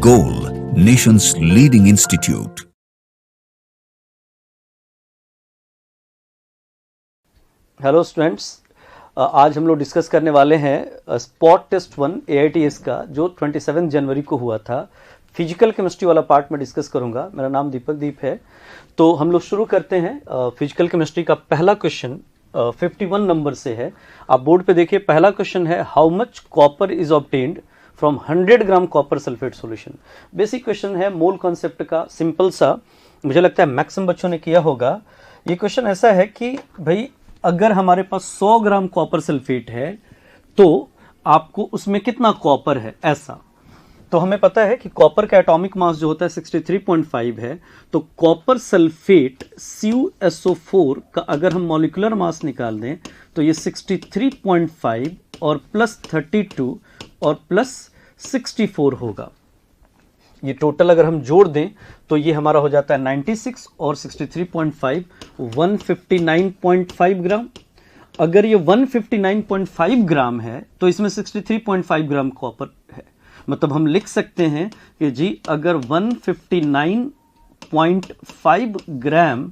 Goal, nation's leading institute. Hello students, आज हम लोग डिस्कस करने वाले हैं स्पॉट टेस्ट 1 AITS का जो 27 जनवरी को हुआ था। फिजिकल केमिस्ट्री वाला पार्ट में डिस्कस करूंगा। मेरा नाम दीप है। तो हम लोग शुरू करते हैं। फिजिकल केमिस्ट्री का पहला क्वेश्चन 51 नंबर से है। आप बोर्ड पे देखिए, पहला क्वेश्चन है how much copper is obtained from 100 gram copper sulphate solution. Basic question है, मोल कॉन्सेप्ट का, सिंपल सा। मुझे लगता है मैक्सिमम बच्चों ने किया होगा। ये क्वेश्चन ऐसा है कि भाई अगर हमारे पास 100 ग्राम कॉपर सल्फेट है तो आपको उसमें कितना कॉपर है, ऐसा। तो हमें पता है कि कॉपर का एटॉमिक मास जो होता है 63.5 है। तो कॉपर सल्फेट CuSO4 का अगर हम मॉलिक्यूलर मास निकाल दें तो ये 63.5 और प्लस 32 और प्लस 64 होगा। ये टोटल अगर हम जोड़ दें तो ये हमारा हो जाता है 96 और 63.5 159.5 ग्राम। अगर ये 159.5 ग्राम है तो इसमें 63.5 ग्राम कॉपर है। मतलब हम लिख सकते हैं कि जी अगर 159.5 ग्राम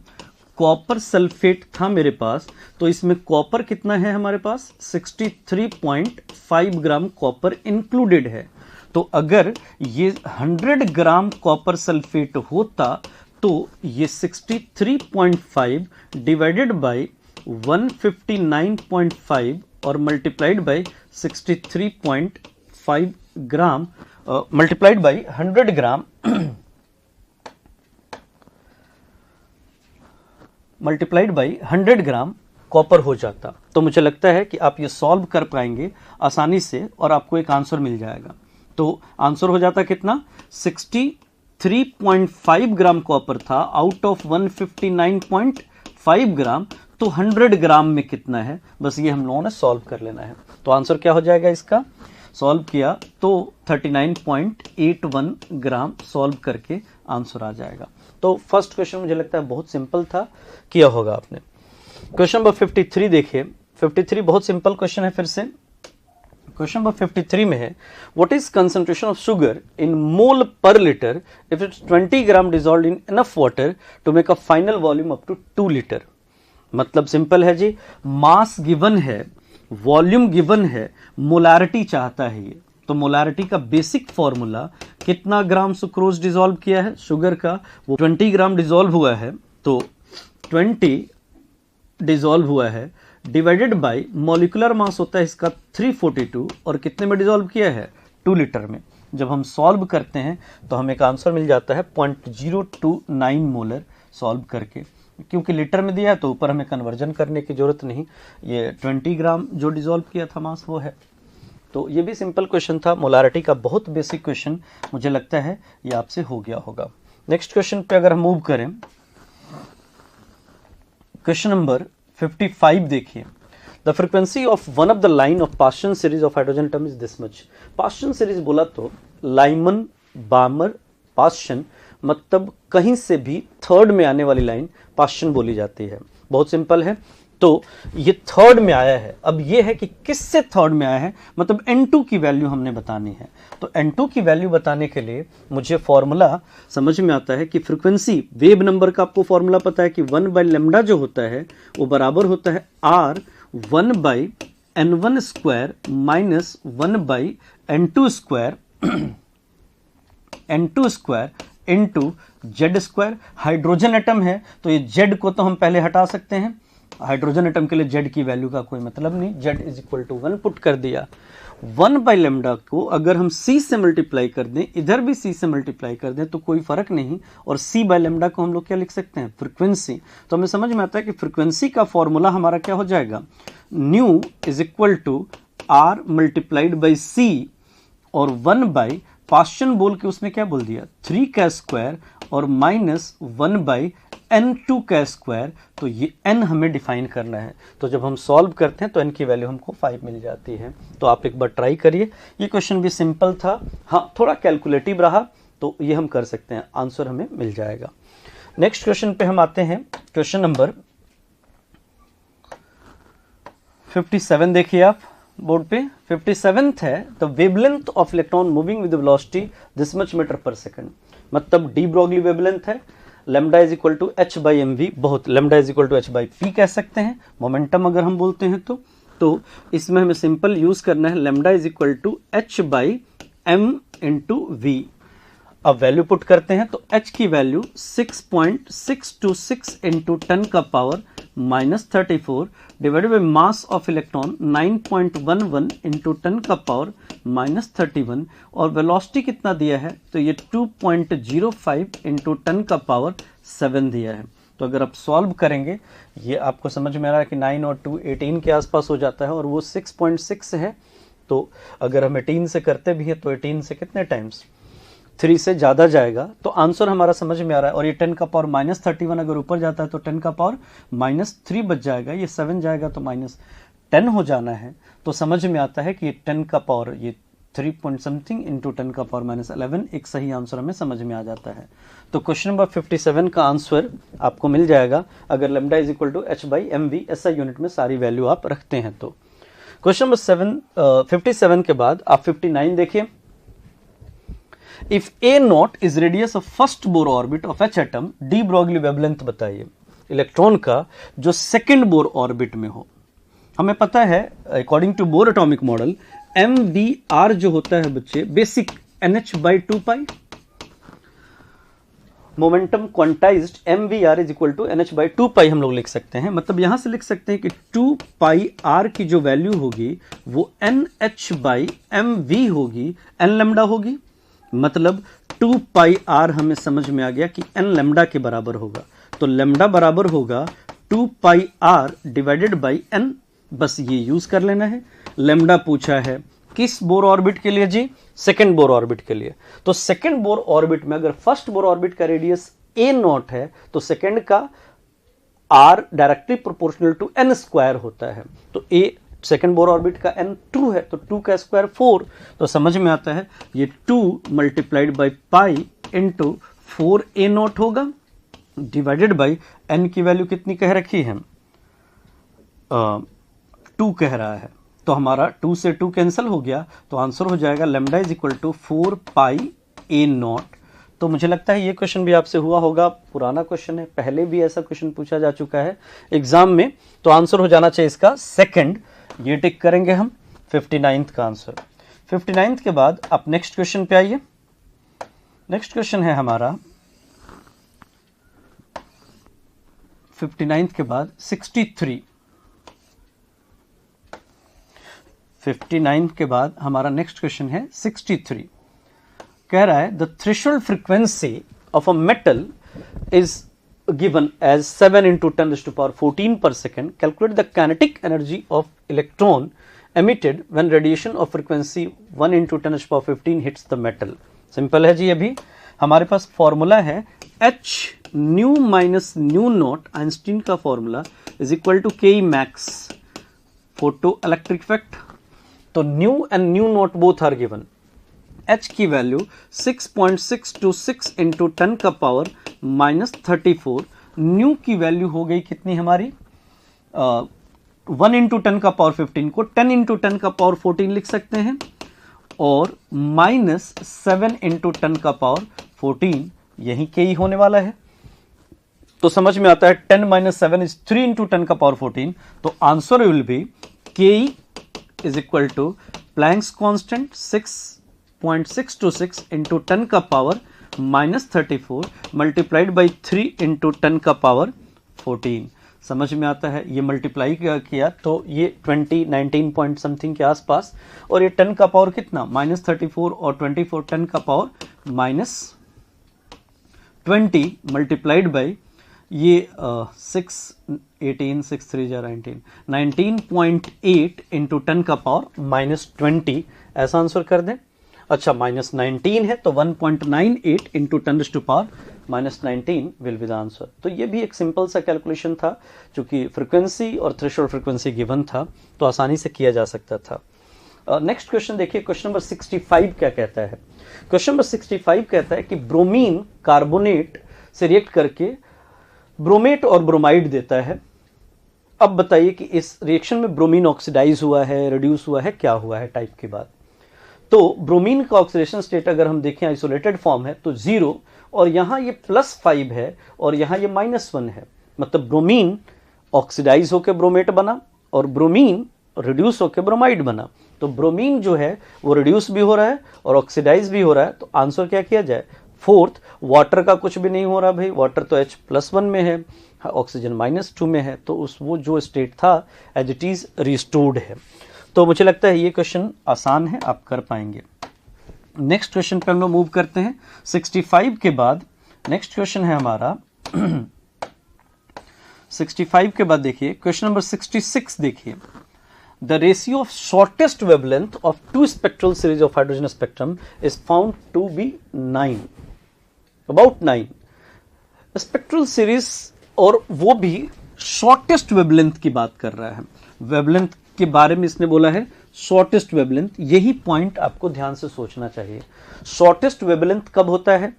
कॉपर सल्फेट था मेरे पास तो इसमें कॉपर कितना है हमारे पास, 63.5 ग्राम कॉपर इंक्लूडेड है। तो अगर ये 100 ग्राम कॉपर सल्फेट होता तो ये 63.5 डिवाइडेड बाय 159.5 और multiplied by 63.5 gram multiplied by 100 gram multiplied by 100 gram copper हो जाता। तो मुझे लगता है कि आप ये सॉल्व कर पाएंगे आसानी से और आपको एक आंसर मिल जाएगा। तो आंसर हो जाता कितना, 63.5 ग्राम कॉपर था आउट ऑफ 159.5 ग्राम। तो 100 ग्राम में कितना है, बस ये हम लोगों ने सॉल्व कर लेना है। तो आंसर क्या हो जाएगा इसका, सॉल्व किया तो 39.81 ग्राम सॉल्व करके आंसर आ जाएगा। तो फर्स्ट क्वेश्चन मुझे लगता है बहुत सिंपल था, किया होगा आपने। क्वेश्चन नंबर 53 देखिए। 53 बहुत सिंपल क्वेश्चन है। फिर से क्वेश्चन नंबर 53 में है, what is concentration of sugar in mole per litre if it's 20 gram dissolved in enough water to make a final volume up to 2 litre. मतलब सिंपल है जी, मास गिवन है, volume given है, molarity चाहता है ये। तो मोलारिटी का बेसिक फॉर्मूला, कितना ग्राम सुक्रोज डिजॉल्व किया है शुगर का, वो 20 ग्राम डिजॉल्व हुआ है। तो 20 डिजॉल्व हुआ है डिवाइडेड बाय मॉलिक्यूलर मास होता है इसका 342 और कितने में डिजॉल्व किया है, 2 लीटर में। जब हम सॉल्व करते हैं तो हमें एक आंसर मिल जाता है 0.029 मोलर सॉल्व करके। क्योंकि लीटर में दिया है तो ऊपर हमें कन्वर्जन करने की जरूरत नहीं, ये 20 ग्राम जो डिजॉल्व किया था मास वो है। तो ये भी सिंपल क्वेश्चन था, मोलारिटी का बहुत बेसिक क्वेश्चन। मुझे लगता है ये आपसे हो गया होगा। नेक्स्ट क्वेश्चन पे अगर हम मूव करें, क्वेश्चन नंबर 55 देखिए। The frequency of one of the line of Paschen series of hydrogen atom is this much. Paschen series बोला तो लाइमन, बामर, पास्चन, मतलब कहीं से भी थर्ड में आने वाली लाइन पास्चन बोली जाती है। बहुत सिंपल है। तो ये थर्ड में आया है। अब ये है कि किससे थर्ड में आया है, मतलब N2 की वैल्यू हमने बतानी है। तो N2 की वैल्यू बताने के लिए मुझे फॉर्मूला समझ में आता है कि फ्रीक्वेंसी वेव नंबर का आपको फॉर्मूला पता है कि 1/λ जो होता है वो बराबर होता है R 1/N1 square minus 1/N2 square N2 square into Z square. Hydrogen atom है तो ये जेड को तो हम पहले हटा सकते हैं। हाइड्रोजन एटम के लिए जेड की वैल्यू का कोई मतलब नहीं, Z is equal to 1 put कर दिया। 1/λ को अगर हम c से मल्टीप्लाई कर दें, इधर भी c से मल्टीप्लाई कर दें तो कोई फर्क नहीं। और c/λ को हम लोग क्या लिख सकते हैं, फ्रीक्वेंसी। तो हमें समझ में आता है कि फ्रीक्वेंसी का फॉर्मूला हमारा क्या हो जाएगा, nu is equal to r multiplied by c और 1 पास्चन बोल के उसमें क्या बोल दिया, 3 का स्क्वायर और माइनस 1/N2 का स्क्वायर। तो ये n हमें डिफाइन करना है। तो जब हम सॉल्व करते हैं तो n की वैल्यू हमको 5 मिल जाती है। तो आप एक बार ट्राई करिए। ये क्वेश्चन भी सिंपल था, हाँ थोड़ा कैलकुलेटिव रहा, तो ये हम कर सकते हैं, आंसर हमें मिल जाएगा। नेक्स्ट क्वेश्चन पे हम आते हैं। क्वेश्चन नंबर 57 देखिए आप। बोर्ड पे 57th है the wavelength of electron moving with velocity this much metre per second, मतलब डी ब्रोगली वेवलेंथ है, lambda is equal to H by M V, बहुत lambda is equal to H by P कह सकते हैं, momentum अगर हम बोलते हैं तो इसमें हमें सिंपल यूज करना है lambda is equal to H by m into v. अब वैल्यू पुट करते हैं तो h की वैल्यू 6.626 इंटू 10 का power -34 divided by mass of electron 9.11 into 10 का पावर -31 और वेलोसिटी कितना दिया है तो ये 2.05 इंटू 10 का पावर 7 दिया है। तो अगर आप सॉल्व करेंगे ये आपको समझ में आ रहा है कि 9 और 2 18 के आसपास हो जाता है और वो 6.6 है, तो अगर हम 18 से करते भी हैं तो 18 से कितने टाइम्स 3 से ज़्यादा जाएगा, तो आंसर हमारा समझ में आ रहा है। और ये 10 का पावर -31 अगर ऊपर जाता है तो 10 का पावर -3 बच जाएगा, ये 7 जाएगा तो -10 हो जाना है। तो समझ में आता है कि ये 10 का पावर ये 3 पॉइंट समथिंग इंटू 10 का पावर -11 एक सही आंसर हमें समझ में आ जाता है। तो क्वेश्चन नंबर 57 का आंसर आपको मिल जाएगा अगर lambda is equal to H by M v ऐसा यूनिट में सारी वैल्यू आप रखते हैं तो। क्वेश्चन नंबर 57 के बाद आप 59 देखिए। If A not is radius of first Bohr orbit of H atom, D Broglie wavelength बताइए इलेक्ट्रॉन का जो सेकंड बोर ऑर्बिट में हो। हमें पता है according to Bohr atomic model m v r जो होता है बच्चे basic NH by 2 momentum quantised m v r is equal to NH by 2 हम लोग लिख सकते हैं। मतलब यहां से लिख सकते हैं कि 2 की जो वैल्यू होगी वो NH बाई एम वी होगी, एन लैम्डा होगी। मतलब 2 हमें समझ में आ गया कि n लैम्डा के बराबर होगा, तो लैम्डा बराबर होगा 2 डिवाइडेड बाई n, बस ये यूज कर लेना है। लैम्डा पूछा है किस बोर ऑर्बिट के लिए जी, सेकंड बोर ऑर्बिट के लिए। तो सेकंड बोर ऑर्बिट में अगर फर्स्ट बोर ऑर्बिट का रेडियस a नॉट है तो सेकंड का r directly proportional to n square होता है। तो a सेकेंड बोर ऑर्बिट का n 2 है तो 2 का स्क्वायर 4, तो समझ में आता है ये 2 multiplied by pi into 4a not होगा डिवाइडेड बाई n की वैल्यू कितनी कह रखी है 2 कह रहा है, तो हमारा 2 से 2 कैंसिल हो गया, तो आंसर हो जाएगा lambda is equal to 4 naught. तो मुझे लगता है ये क्वेश्चन भी आपसे हुआ होगा, पुराना क्वेश्चन है, पहले भी ऐसा क्वेश्चन पूछा जा चुका है एग्जाम में, तो आंसर हो जाना चाहिए इसका सेकंड। ये टिक करेंगे हम 59th का आंसर। 59th के बाद आप नेक्स्ट क्वेश्चन पे आइए। नेक्स्ट क्वेश्चन है हमारा 59th के बाद 63। 59 के बाद हमारा नेक्स्ट क्वेश्चन है 63। कह रहा है the threshold frequency of a metal is given as 7 into 10 raised to power 14 per second. Calculate the kinetic energy of electron emitted when radiation of frequency 1 into 10 raised to power 15 hits the metal. Simple है जी। अभी हमारे पास formula है h nu minus nu naught, Einstein का formula, is equal to K max photo electric effect. तो nu and nu naught both are given. h की value 6.626 into 10 का पावर -34, न्यू की वैल्यू हो गई कितनी हमारी 1 इंटू 10 का पावर 15 को 10 इंटू 10 का पावर 14 लिख सकते हैं, और -7 इंटू 10 का पावर 14 यही के ही होने वाला है। तो समझ में आता है 10 माइनस 7 इज 3 इंटू 10 का पावर 14, तो answer will be K is equal to Planck's constant 6.626 into 10 का पावर -34 मल्टीप्लाइड बाई 3 इंटू 10 का पावर 14। समझ में आता है, ये मल्टीप्लाई किया तो ये 19 पॉइंट समथिंग के आसपास, और ये 10 का पावर कितना -34 और 24 10 का पावर -20 मल्टीप्लाइड बाई ये 6 18 6 3 19.8 इंटू 10 का पावर -20, ऐसा आंसर कर दें। अच्छा -19 है तो 1.98 into 10 to power -19 will be the answer. तो ये भी एक सिंपल सा कैलकुलेशन था, चूंकि फ्रीक्वेंसी और थ्रेशोल्ड फ्रीक्वेंसी गिवन था तो आसानी से किया जा सकता था। नेक्स्ट क्वेश्चन देखिए, क्वेश्चन नंबर 65 क्या कहता है। क्वेश्चन नंबर 65 कहता है कि ब्रोमीन कार्बोनेट से रिएक्ट करके ब्रोमेट और ब्रोमाइड देता है, अब बताइए कि इस रिएक्शन में ब्रोमीन ऑक्सीडाइज हुआ है, रिड्यूस हुआ है, क्या हुआ है टाइप के बाद। तो ब्रोमीन का ऑक्सीडेशन स्टेट अगर हम देखें आइसोलेटेड फॉर्म है तो 0, और यहां ये +5 है और यहां ये -1 है, मतलब ब्रोमीन ऑक्सीडाइज होकर ब्रोमेट बना और ब्रोमीन रिड्यूस होकर ब्रोमाइड बना। तो ब्रोमीन जो है वो रिड्यूस भी हो रहा है और ऑक्सीडाइज भी हो रहा है। तो आंसर क्या किया जाए? फोर्थ, वाटर का कुछ भी नहीं हो रहा भाई, वाटर तो H+1 में है, ऑक्सीजन -2 में है, तो उस वो जो स्टेट था एज इट इज रिस्टोर्ड है। तो मुझे लगता है ये क्वेश्चन आसान है, आप कर पाएंगे। नेक्स्ट क्वेश्चन पे हम लोग मूव करते हैं। 65 के बाद नेक्स्ट क्वेश्चन है हमारा 65 के बाद देखिए क्वेश्चन नंबर 66 देखिए। The ratio of shortest wavelength of 2 spectral series of hydrogen spectrum is found to be 9, about 9 spectral series, और वो भी शॉर्टेस्ट वेवलेंथ की बात कर रहा है। वेवलेंथ के बारे में इसने बोला है शॉर्टेस्ट वेवलेंथ, यही पॉइंट आपको ध्यान से सोचना चाहिए। शॉर्टेस्ट वेवलेंथ कब होता है?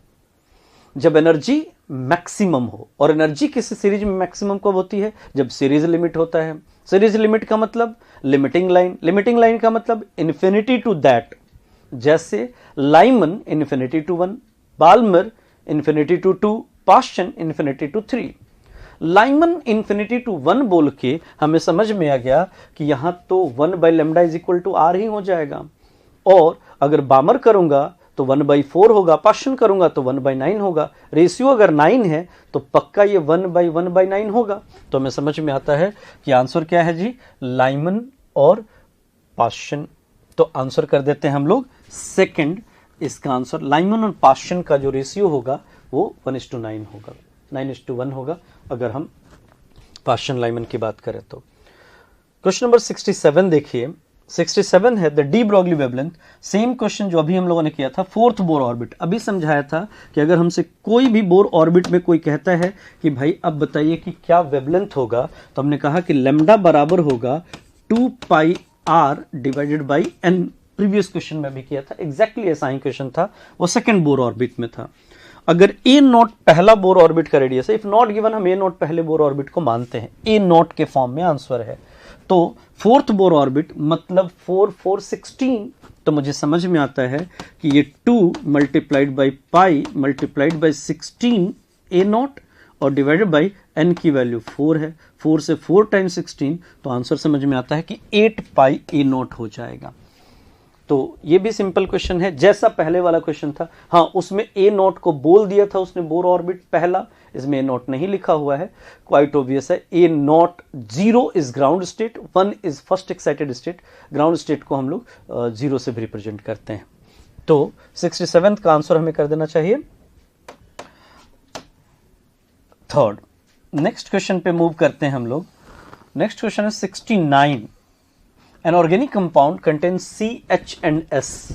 जब एनर्जी मैक्सिमम हो, और एनर्जी किसी सीरीज में मैक्सिमम कब होती है? जब सीरीज लिमिट होता है। सीरीज लिमिट का मतलब लिमिटिंग लाइन, लिमिटिंग लाइन का मतलब इन्फिनिटी टू दैट, जैसे Lyman infinity to 1, Balmer infinity to 2, Paschen infinity to 3। Lyman infinity to 1 बोल के हमें समझ में आ गया कि यहां तो 1/λ इज इक्वल टू r ही हो जाएगा, और अगर बामर करूंगा तो 1/4 होगा, पाश्चन करूंगा तो 1/9 होगा। रेशियो अगर 9 है तो पक्का ये 1/1/9 होगा। तो हमें समझ में आता है कि आंसर क्या है जी? लाइमन और पाश्चन। तो आंसर कर देते हैं हम लोग सेकंड। इसका आंसर लाइमन और पाश्चन का जो रेशियो होगा वो 1:9 होगा, 9:1 होगा अगर हम पाश्चन लाइमन की बात करें तो। क्वेश्चन नंबर 67 देखिए। 67 है the de Broglie wavelength. Same question जो अभी हम लोगों ने किया था, फोर्थ बोर ऑर्बिट। अभी समझाया था कि अगर हमसे कोई भी बोर ऑर्बिट में कोई कहता है कि भाई अब बताइए कि क्या वेवलेंथ होगा, तो हमने कहा कि लैम्डा बराबर होगा 2πr divided by n। Previous question में भी किया था, एग्जैक्टली ऐसा ही क्वेश्चन था, वो सेकंड बोर ऑर्बिट में था। अगर ए नॉट पहला बोर ऑर्बिट का रेडियस है, इफ नॉट गिवन हम ए नॉट पहले बोर ऑर्बिट को मानते हैं, ए नॉट के फॉर्म में आंसर है। तो फोर्थ बोर ऑर्बिट मतलब 4 4 16, तो मुझे समझ में आता है कि ये 2 multiplied by pi multiplied by 16 A not और डिवाइडेड बाई एन की वैल्यू 4 है। 4 से 4 टाइम्स 16, तो आंसर समझ में आता है कि 8π ए नॉट हो जाएगा। तो ये भी सिंपल क्वेश्चन है जैसा पहले वाला क्वेश्चन था। हाँ, उसमें ए नॉट को बोल दिया था उसने बोर ऑर्बिट पहला, इसमें ए नॉट नहीं लिखा हुआ है, क्वाइट ऑब्वियस है। A naught 0 is ground state, 1 is first excited state. Ground state को हम लोग 0 से भी रिप्रेजेंट करते हैं। तो 67 का आंसर हमें कर देना चाहिए थर्ड। नेक्स्ट क्वेश्चन पे मूव करते हैं हम लोग। नेक्स्ट क्वेश्चन है 69। An organic compound contains CH and S।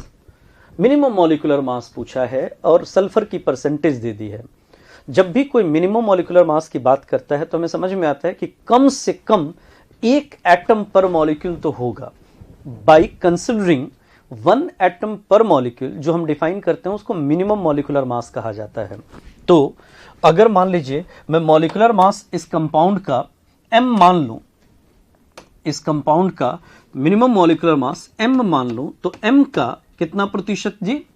Minimum molecular mass पूछा है और सल्फर की परसेंटेज दे दी है। जब भी कोई मिनिमम मॉलिक्यूलर मास की बात करता है तो हमें समझ में आता है कि कम से कम एक एटम पर मॉलिक्यूल तो होगा। बाय कंसिडरिंग 1 एटम पर मॉलिक्यूल जो हम डिफाइन करते हैं उसको मिनिमम मॉलिक्यूलर मास कहा जाता है। तो अगर मान लीजिए मैं मॉलिक्यूलर मास इस कंपाउंड का m मान लूं, इस कंपाउंड का मिनिमम मॉलिक्यूलर मास m मान लो, तो m का कितना प्रतिशत जी?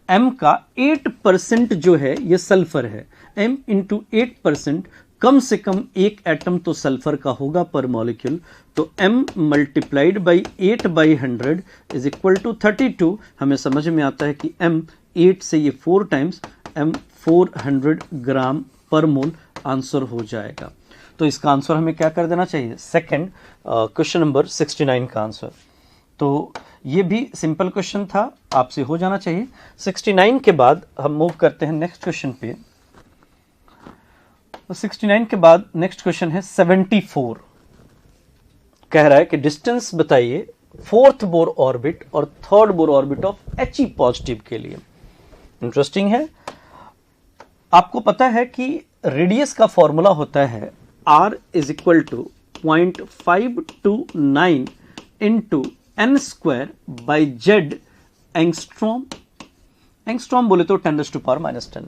m का 8% जो है ये सल्फर है। m इंटू 8%, कम से कम एक एटम तो सल्फर का होगा पर मॉलिक्यूल। तो m multiplied by 8/100 is equal to 32। हमें समझ में आता है कि m 8 से ये 4 टाइम्स m 400 ग्राम पर मोल आंसर हो जाएगा। तो इसका आंसर हमें क्या कर देना चाहिए? सेकंड, क्वेश्चन नंबर 69 का आंसर। तो ये भी सिंपल क्वेश्चन था, आपसे हो जाना चाहिए। 69 के बाद हम मूव करते हैं नेक्स्ट क्वेश्चन पे। 69 के बाद नेक्स्ट क्वेश्चन है 74। कह रहा है कि डिस्टेंस बताइए फोर्थ बोर ऑर्बिट और third Bohr orbit of He positive के लिए। इंटरेस्टिंग है। आपको पता है कि रेडियस का फॉर्मूला होता है r is equal to 0.529 into n square by z angstrom. Angstrom बोले तो 10⁻⁻10।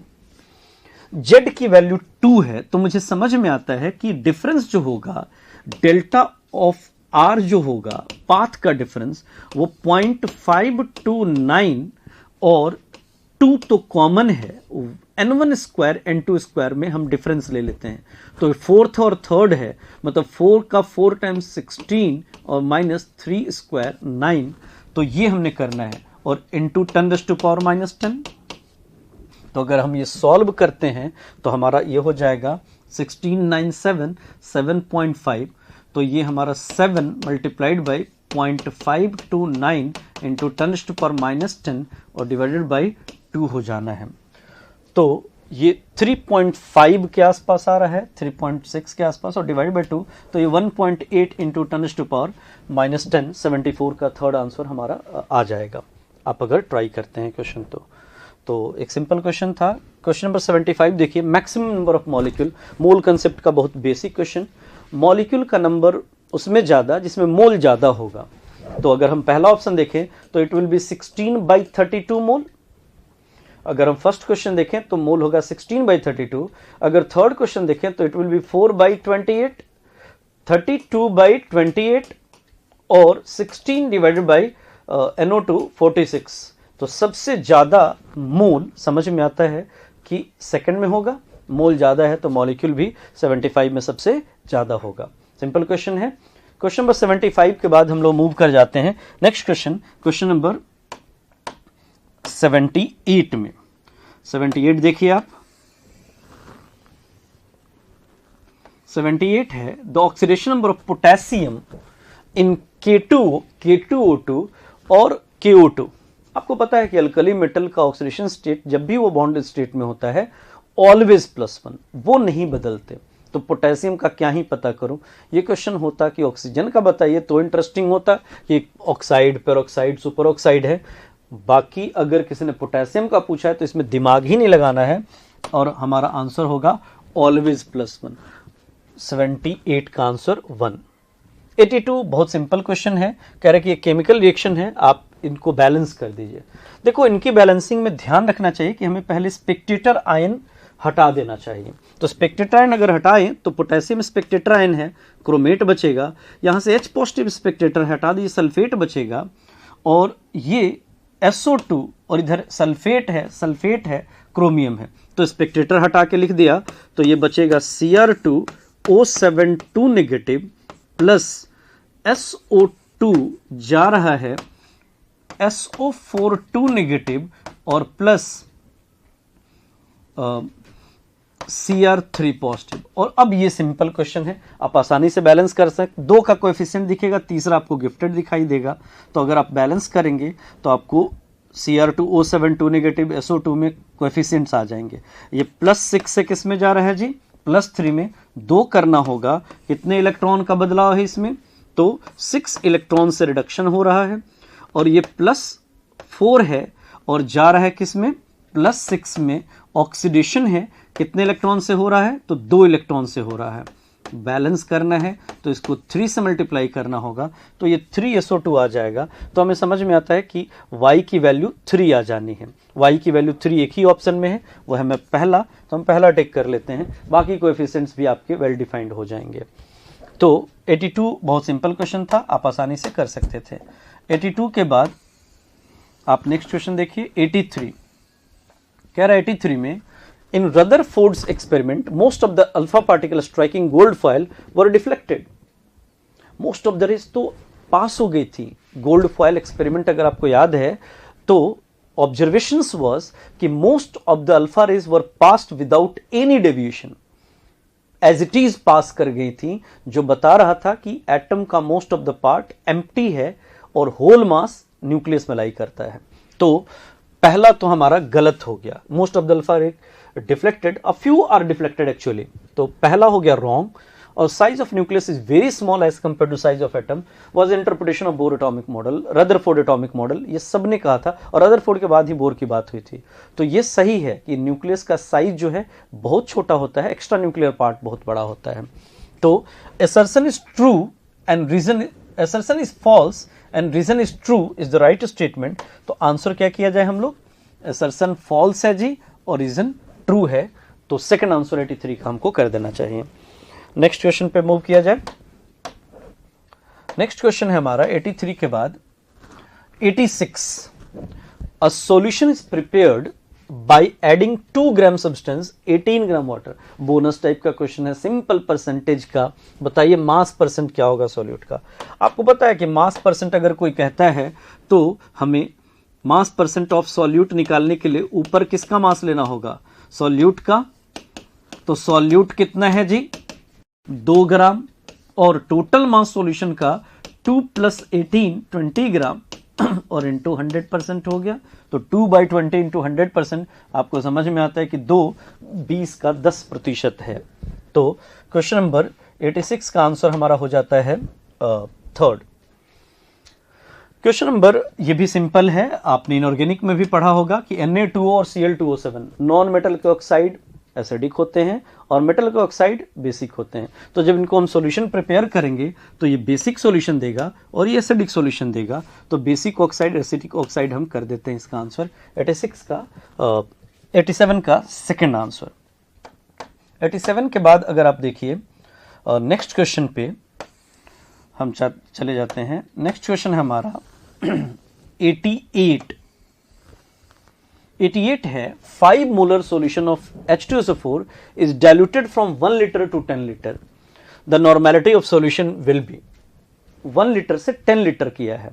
z की वैल्यू 2 है, तो मुझे समझ में आता है कि डिफरेंस जो होगा डेल्टा ऑफ आर जो होगा पाथ का डिफरेंस वो 0.529 और 2 तो कॉमन है, n1 स्क्वायर n2 स्क्वायर में हम डिफरेंस ले लेते हैं, तो फोर्थ और थर्ड है, मतलब 4 का 4 टाइम्स 16 और माइनस 3 स्क्वायर 9, तो ये हमने करना है, और इंटू 10⁻⁻10। तो अगर हम ये सॉल्व करते हैं तो हमारा ये हो जाएगा 1697 7.5, तो ये हमारा 7 मल्टीप्लाइड बाई 0.529 इंटू 10⁻⁻10 और डिवाइडेड बाई 2 हो जाना है। तो ये 3.5 के आसपास आ रहा है, 3.6 के आसपास, और डिवाइड बाई 2, तो ये 1.8 इंटू 10⁻⁻10 74 का थर्ड आंसर हमारा आ जाएगा, आप अगर ट्राई करते हैं क्वेश्चन तो एक सिंपल क्वेश्चन था। क्वेश्चन नंबर 75 देखिए, maximum number of molecule, mole concept का बहुत बेसिक क्वेश्चन। मॉलिक्यूल का नंबर उसमें ज़्यादा जिसमें मोल ज़्यादा होगा, तो अगर हम पहला ऑप्शन देखें तो इट विल बी 16/32 मोल। अगर हम फर्स्ट क्वेश्चन देखें तो मोल होगा 16/32। अगर थर्ड क्वेश्चन देखें तो इट विल बी 4/28, 32/28 और 16 डिवाइडेड बाई NO2 46। तो सबसे ज्यादा मोल समझ में आता है कि सेकंड में होगा, मोल ज्यादा है तो मॉलिक्यूल भी 75 में सबसे ज्यादा होगा। सिंपल क्वेश्चन है। क्वेश्चन नंबर 75 के बाद हम लोग मूव कर जाते हैं नेक्स्ट क्वेश्चन, क्वेश्चन नंबर 78 में। 78 देखिए आप, 78 है, the oxidation number of potassium in K2O2 और KO2। आपको पता है कि अल्कली मेटल का ऑक्सीडेशन स्टेट जब भी वो बॉन्ड स्टेट में होता है ऑलवेज +1, वो नहीं बदलते। तो पोटेशियम का क्या ही पता करूं, ये क्वेश्चन होता कि ऑक्सीजन का बताइए तो इंटरेस्टिंग होता कि ऑक्साइड, पेरोक्साइड, सुपर ऑक्साइड है। बाकी अगर किसी ने पोटेशियम का पूछा है तो इसमें दिमाग ही नहीं लगाना है, और हमारा आंसर होगा ऑलवेज +1। 78 का आंसर 1। 82 बहुत सिंपल क्वेश्चन है, कह रहे कि ये केमिकल रिएक्शन है, आप इनको बैलेंस कर दीजिए। देखो इनकी बैलेंसिंग में ध्यान रखना चाहिए कि हमें पहले स्पेक्टेटर आयन हटा देना चाहिए। तो स्पेक्टेटर आयन अगर हटाएं तो पोटेशियम स्पेक्टेटर आयन है, क्रोमेट बचेगा, यहां से H पॉजिटिव स्पेक्टेटर हटा दीजिए, सल्फेट बचेगा, और ये SO2 और इधर सल्फेट है, क्रोमियम है। तो स्पेक्टेटर हटा के लिख दिया तो ये बचेगा Cr2O72 नेगेटिव प्लस SO2 जा रहा है SO42 नेगेटिव और प्लस Cr3 पॉजिटिव। और अब ये सिंपल क्वेश्चन है, आप आसानी से बैलेंस कर सकते। 2 का कोएफिशिएंट दिखेगा, तीसरा आपको गिफ्टेड दिखाई देगा, तो अगर आप बैलेंस करेंगे तो आपको Cr2O72 नेगेटिव SO2 में कोएफिशिएंट्स आ जाएंगे। ये +6 से किस में जा रहा है जी, +3 में। 2 करना होगा, कितने इलेक्ट्रॉन का बदलाव है इसमें, तो 6 इलेक्ट्रॉन से रिडक्शन हो रहा है, और ये +4 है और जा रहा है किस में, +6 में। ऑक्सीडेशन है, कितने इलेक्ट्रॉन से हो रहा है, तो 2 इलेक्ट्रॉन से हो रहा है। बैलेंस करना है तो इसको 3 से मल्टीप्लाई करना होगा, तो ये 3SO2 आ जाएगा। तो हमें समझ में आता है कि y की वैल्यू 3 आ जानी है। y की वैल्यू 3 एक ही ऑप्शन में है, वो है मैं पहला, तो हम पहला टेक कर लेते हैं, बाकी कोएफिशिएंट्स भी आपके वेल डिफाइंड हो जाएंगे। तो 82 बहुत सिंपल क्वेश्चन था, आप आसानी से कर सकते थे। 82 के बाद आप नेक्स्ट क्वेश्चन देखिए, 83 कह रहा है 83 में, in Rutherford's experiment most of the alpha particle striking gold foil were deflected. Most of the rays तो पास हो गई थी। गोल्ड फॉयल एक्सपेरिमेंट अगर आपको याद है तो ऑब्जर्वेशंस वाज कि most of the alpha rays were passed without any deviation, as it is pass कर गई थी, जो बता रहा था कि एटम का most of the part empty है और होल मास न्यूक्लियस में लाई करता है। तो पहला तो हमारा गलत हो गया, most of the alpha ray deflected, a few are deflected actually, तो पहला हो गया रॉन्ग। और size of nucleus is very small as compare to size of atom was interpretation of Bohr atomic model, Rutherford atomic model, ये सब ने कहा था, और रदरफोर्ड के बाद ही बोर की बात हुई थी। तो ये सही है कि न्यूक्लियस का साइज जो है बहुत छोटा होता है, एक्स्ट्रा न्यूक्लियर पार्ट बहुत बड़ा होता है। तो assertion is true and reason, assertion is false and reason is true is the right statement। तो आंसर क्या किया जाए हम लोग, assertion false है जी और reason true है, तो सेकंड आंसर 83 का हमको कर देना चाहिए। नेक्स्ट क्वेश्चन पे मूव किया जाए। नेक्स्ट क्वेश्चन है हमारा 83 के बाद 86। A solution is prepared by adding 2 gram substance 18 gram water. Bonus type का क्वेश्चन है, सिंपल परसेंटेज का। बताइए मास परसेंट क्या होगा सॉल्यूट का। आपको पता है कि मास परसेंट अगर कोई कहता है तो हमें मास परसेंट ऑफ सॉल्यूट निकालने के लिए ऊपर किसका मास लेना होगा, सॉल्यूट का। तो सॉल्यूट कितना है जी, 2 ग्राम, और टोटल मास सॉल्यूशन का 2 + 18 20 ग्राम और इंटू 100% हो गया। तो 2/20 इंटू 100% आपको समझ में आता है कि 2 20 का 10% है। तो क्वेश्चन नंबर 86 का आंसर हमारा हो जाता है थर्ड। क्वेश्चन नंबर ये भी सिंपल है, आपने इनऑर्गेनिक में भी पढ़ा होगा कि Na2O और Cl2O7 नॉन मेटल के ऑक्साइड एसिडिक होते हैं और मेटल के ऑक्साइड बेसिक होते हैं। तो जब इनको हम सॉल्यूशन प्रिपेयर करेंगे तो ये बेसिक सॉल्यूशन देगा और ये एसिडिक सॉल्यूशन देगा। तो बेसिक ऑक्साइड एसिडिक ऑक्साइड हम कर देते हैं इसका आंसर 87 का सेकंड आंसर। 87 के बाद अगर आप देखिए नेक्स्ट क्वेश्चन पे हम चले जाते हैं। नेक्स्ट क्वेश्चन है हमारा 88 है 5 molar solution of H2SO4 is diluted from 1 litre to 10 litre. The normality of solution will be. 1 litre से 10 लीटर किया है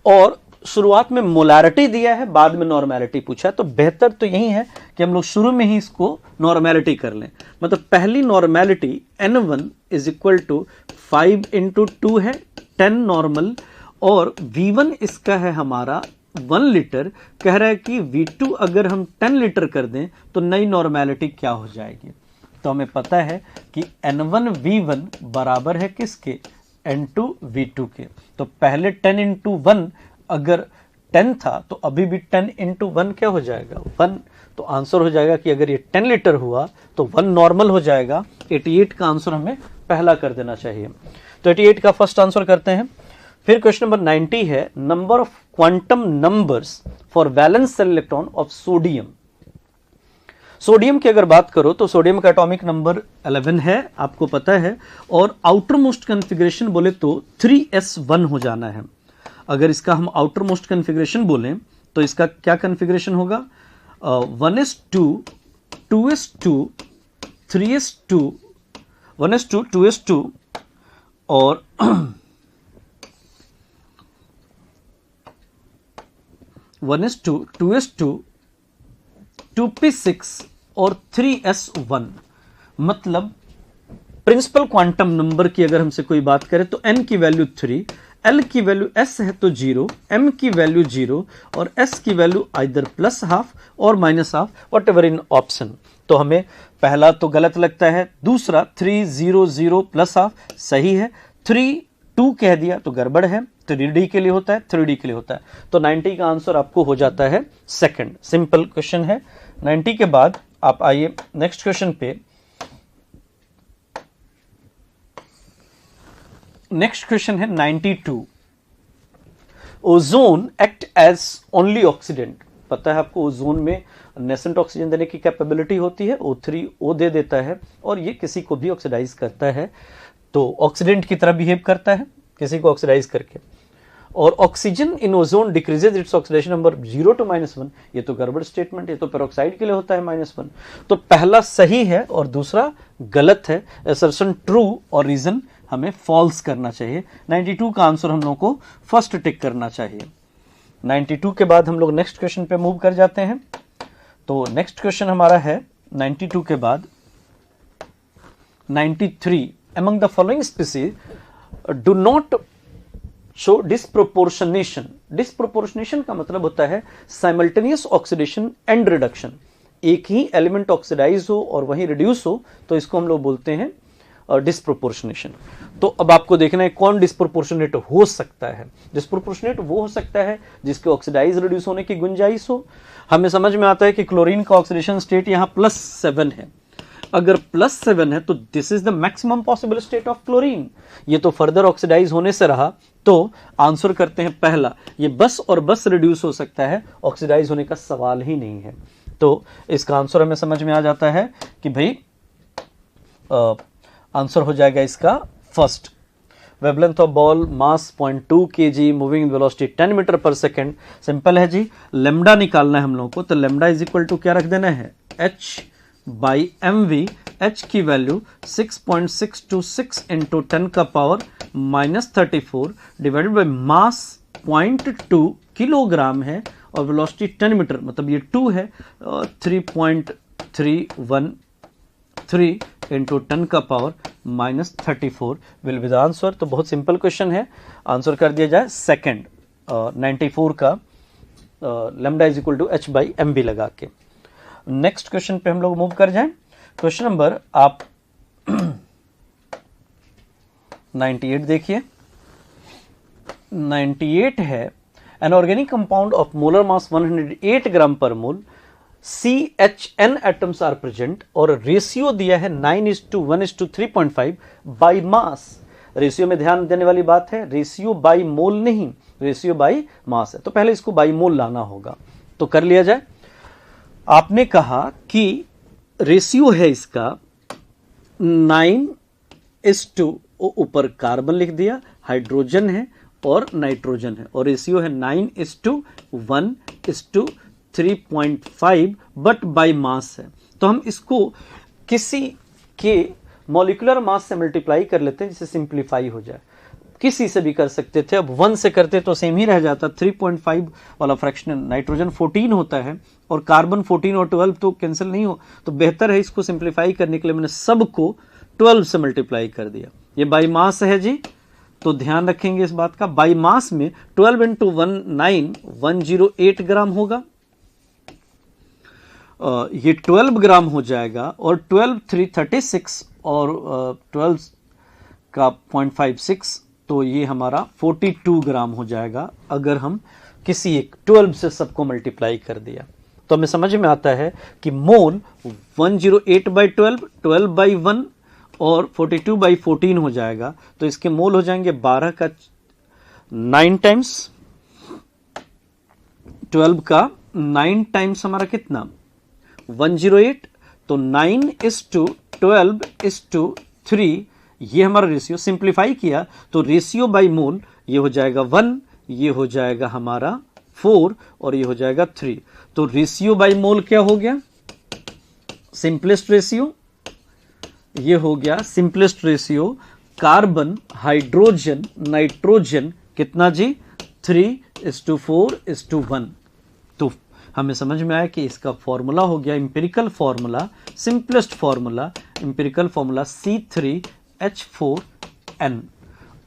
और शुरुआत में मोलारिटी दिया है, बाद में नॉर्मेलिटी पूछा है। तो बेहतर तो यही है कि हम लोग शुरू में ही इसको नॉर्मेलिटी कर लें। मतलब पहली normality N1 is equal to 5 × 2 है 10 नॉर्मल, और V1 इसका है हमारा 1 लीटर। कह रहा है कि V2 अगर हम 10 लीटर कर दें तो नई नॉर्मेलिटी क्या हो जाएगी। तो हमें पता है कि N1V1 बराबर है किसके, N2V2 के। तो पहले 10 × 1 अगर 10 था तो अभी भी 10 × 1 क्या हो जाएगा, 1। तो आंसर हो जाएगा कि अगर ये 10 लीटर हुआ तो 1 नॉर्मल हो जाएगा। 88 का आंसर हमें पहला कर देना चाहिए। तो 88 का फर्स्ट आंसर करते हैं। फिर क्वेश्चन नंबर 90 है number of quantum numbers for valence shell electron of sodium. Sodium की अगर बात करो तो सोडियम का एटॉमिक नंबर 11 है, आपको पता है। और आउटर मोस्ट कॉन्फ़िगरेशन बोले तो 3s1 हो जाना है। अगर इसका हम आउटर मोस्ट कॉन्फ़िगरेशन बोलें तो इसका क्या कॉन्फ़िगरेशन होगा, 1s2 2s2 3s2 1s2 2s2 और 1s2 2s2 2p6 और 3s1। मतलब प्रिंसिपल क्वांटम नंबर की अगर हमसे कोई बात करे तो n की वैल्यू 3, l की वैल्यू s है तो 0, m की वैल्यू 0 और s की वैल्यू आइदर +½ और -½ वट एवर इन ऑप्शन। तो हमें पहला तो गलत लगता है, दूसरा 3 0 0 +½ सही है, 3 2 कह दिया तो गड़बड़ है। 3D के लिए होता है, 3D के लिए होता है। तो 90 का आंसर आपको हो जाता है सेकंड। सिंपल क्वेश्चन है। 90 के बाद आप आइए नेक्स्ट क्वेश्चन पे। नेक्स्ट क्वेश्चन है 92। Ozone act as only oxidant. पता है आपको ओजोन में नेसेंट ऑक्सीजन देने की कैपेबिलिटी होती है, O3O दे देता है और ये किसी को भी ऑक्सीडाइज करता है। तो ऑक्सीडेंट की तरह बिहेव करता है किसी को ऑक्सीडाइज करके। और oxygen in ozone decreases its oxidation number 0 to -1। ये तो गड़बड़ स्टेटमेंट, ये तो पेरोक्साइड के लिए होता है -1। तो पहला सही है और दूसरा गलत है। असर्शन ट्रू और रीजन हमें फॉल्स करना चाहिए। 92 का आंसर हम लोग को फर्स्ट टिक करना चाहिए। 92 के बाद हम लोग नेक्स्ट क्वेश्चन पे मूव कर जाते हैं। तो नेक्स्ट क्वेश्चन हमारा है 92 के बाद 93। among the following species do not show disproportionation। disproportionation का मतलब होता है simultaneous oxidation and reduction। एक ही एलिमेंट ऑक्सीडाइज हो और वहीं रिड्यूस हो तो इसको हम लोग बोलते हैं डिस्प्रोपोर्शनेशन। तो अब आपको देखना है कौन डिस्प्रोपोर्शनेट हो सकता है। डिस्प्रोपोर्शनेट वो हो सकता है जिसके ऑक्सीडाइज रिड्यूस होने की गुंजाइश हो। हमें समझ में आता है कि क्लोरीन का ऑक्सीडेशन स्टेट यहां +7 है। अगर +7 है तो this is the maximum possible state of chlorine. ये तो फर्दर ऑक्सीडाइज होने से रहा। तो आंसर करते हैं पहला, ये बस और बस रिड्यूस हो सकता है, ऑक्सीडाइज होने का सवाल ही नहीं है। तो इसका आंसर हमें समझ में आ जाता है कि भाई आंसर हो जाएगा इसका first. Wavelength of ball, mass 0.2 kg, moving velocity 10 metre per second. Simple है जी, लेमडा निकालना है हम लोगों को, तो लेमडा इज इक्वल टू क्या रख देना है, h/mv। h की वैल्यू 6.626 इंटू 10 का power -34 divided by mass 0.2 kilogram है और वेलोसिटी 10 मीटर, मतलब ये 2 है, 3.313 इंटू 10 का power -34 will be the answer. तो बहुत सिंपल क्वेश्चन है, आंसर कर दिया जाए सेकंड 94 का lambda is equal to h/mv लगा के। नेक्स्ट क्वेश्चन पे हम लोग मूव कर जाएं। क्वेश्चन नंबर आप 98 देखिए। 98 है, an organic compound of molar mass 108 ग्राम पर मोल, CHN एटम्स आर प्रेजेंट और रेशियो दिया है 9:1:3.5 बाई मास। रेशियो में ध्यान देने वाली बात है, रेशियो बाई मोल नहीं, रेशियो बाई मास है, तो पहले इसको बाई मोल लाना होगा। तो कर लिया जाए। आपने कहा कि रेशियो है इसका 9:, ऊपर कार्बन लिख दिया, हाइड्रोजन है और नाइट्रोजन है, और रेशियो है 9:1:3.5 बट बाय मास है। तो हम इसको किसी के मॉलिक्यूलर मास से मल्टीप्लाई कर लेते हैं जिससे सिंप्लीफाई हो जाए। किसी से भी कर सकते थे, अब 1 से करते तो सेम ही रह जाता। 3.5 वाला फ्रैक्शन नाइट्रोजन 14 होता है और कार्बन 14 और 12 तो कैंसिल नहीं हो, तो बेहतर है इसको सिंप्लीफाई करने के लिए मैंने सबको 12 से मल्टीप्लाई कर दिया। ये बाई मास है जी, तो ध्यान रखेंगे इस बात का। बाई मास में 12 इंटू 19108 ग्राम होगा, ये 12 ग्राम हो जाएगा, और 12 336 और 12 का 0.56, तो ये हमारा 42 ग्राम हो जाएगा अगर हम किसी एक 12 से सबको मल्टीप्लाई कर दिया। तो हमें समझ में आता है कि मोल 108/12, 12/1 और 42/14 हो जाएगा। तो इसके मोल हो जाएंगे 12 का 9 टाइम्स, 12 का 9 टाइम्स हमारा कितना 108, तो 9:12:3, ये हमारा रेशियो। सिंप्लीफाई किया तो रेशियो बाय मोल ये हो जाएगा 1, ये हो जाएगा हमारा 4 और ये हो जाएगा 3। तो रेशियो बाय मोल क्या हो गया, सिंपलेस्ट रेशियो, ये हो गया simplest ratio carbon hydrogen nitrogen कितना जी 3:4:1। तो हमें समझ में आया कि इसका फॉर्मूला हो गया empirical formula, simplest formula, empirical formula C3H4n।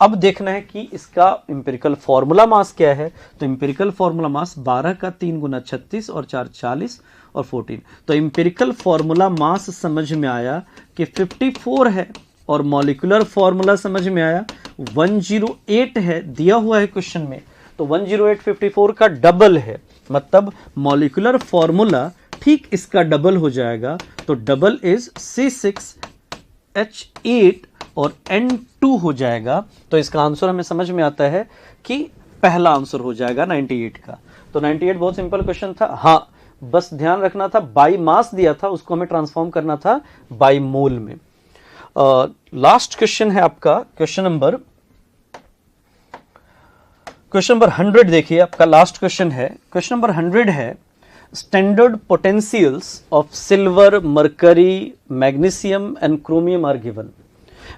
अब देखना है कि इसका इंपेरिकल फॉर्मूला मास क्या है। तो इंपेरिकल फॉर्मूला मास 12 का 3 गुना 36 और 4 40 और 14। तो इंपेरिकल फॉर्मूला मास समझ में आया कि 54 है, और मॉलिक्यूलर फॉर्मूला समझ में आया 108 है, दिया हुआ है क्वेश्चन में। तो 108 54 का डबल है, मतलब मॉलिक्यूलर फॉर्मूला ठीक इसका डबल हो जाएगा। तो डबल इज C6H8 और N2 हो जाएगा। तो इसका आंसर हमें समझ में आता है कि पहला आंसर हो जाएगा 98 का। तो 98 बहुत सिंपल क्वेश्चन था। हाँ, बस ध्यान रखना था बाई मास दिया था, उसको हमें ट्रांसफॉर्म करना था बाई मोल में। लास्ट क्वेश्चन है आपका क्वेश्चन नंबर 100 देखिए, आपका लास्ट क्वेश्चन है। क्वेश्चन नंबर 100 है standard potentials of silver, mercury, magnesium and chromium are given.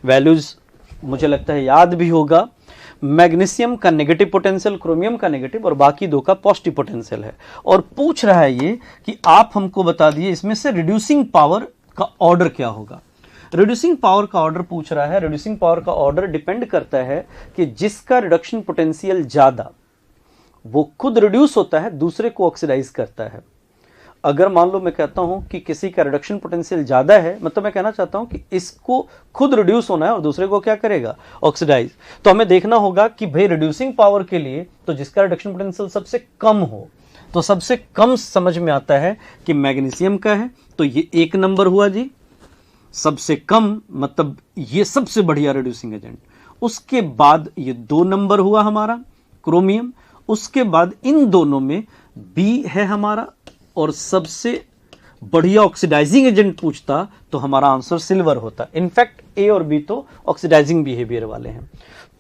Values मुझे लगता है याद भी होगा। मैग्नीशियम का नेगेटिव पोटेंशियल, क्रोमियम का नेगेटिव और बाकी दो का पॉजिटिव पोटेंशियल है। और पूछ रहा है ये कि आप हमको बता दिए इसमें से रिड्यूसिंग पावर का ऑर्डर क्या होगा। रिड्यूसिंग पावर का ऑर्डर पूछ रहा है। रिड्यूसिंग पावर का ऑर्डर डिपेंड करता है कि जिसका रिडक्शन पोटेंशियल ज्यादा वो खुद रिड्यूस होता है, दूसरे को ऑक्सीडाइज करता है। अगर मान लो मैं कहता हूं कि किसी का रिडक्शन पोटेंशियल ज्यादा है, मतलब मैं कहना चाहता हूं कि इसको खुद रिड्यूस होना है और दूसरे को क्या करेगा, ऑक्सीडाइज। तो हमें देखना होगा कि भाई रिड्यूसिंग पावर के लिए तो जिसका रिडक्शन पोटेंशियल सबसे कम हो, तो सबसे कम समझ में आता है कि मैग्नीशियम का है, तो ये 1 नंबर हुआ जी, सबसे कम, मतलब ये सबसे बढ़िया रिड्यूसिंग एजेंट। उसके बाद ये 2 नंबर हुआ हमारा क्रोमियम। उसके बाद इन दोनों में बी है हमारा, और सबसे बढ़िया ऑक्सीडाइजिंग एजेंट पूछता तो हमारा आंसर सिल्वर होता। इनफैक्ट ए और बी तो ऑक्सीडाइजिंग बिहेवियर वाले हैं।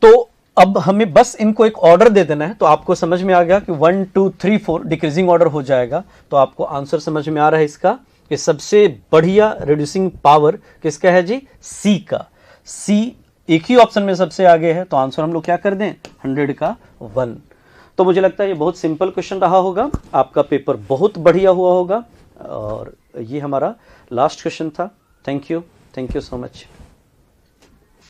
तो अब हमें बस इनको एक ऑर्डर दे देना है, तो आपको समझ में आ गया कि 1 2 3 4 डिक्रीजिंग ऑर्डर हो जाएगा। तो आपको आंसर समझ में आ रहा है इसका कि सबसे बढ़िया रिड्यूसिंग पावर किसका है जी? सी का। सी एक ही ऑप्शन में सबसे आगे है, तो आंसर हम लोग क्या कर दें? 100 का 1। तो मुझे लगता है ये बहुत सिंपल क्वेश्चन रहा होगा, आपका पेपर बहुत बढ़िया हुआ होगा, और ये हमारा लास्ट क्वेश्चन था। Thank you so much.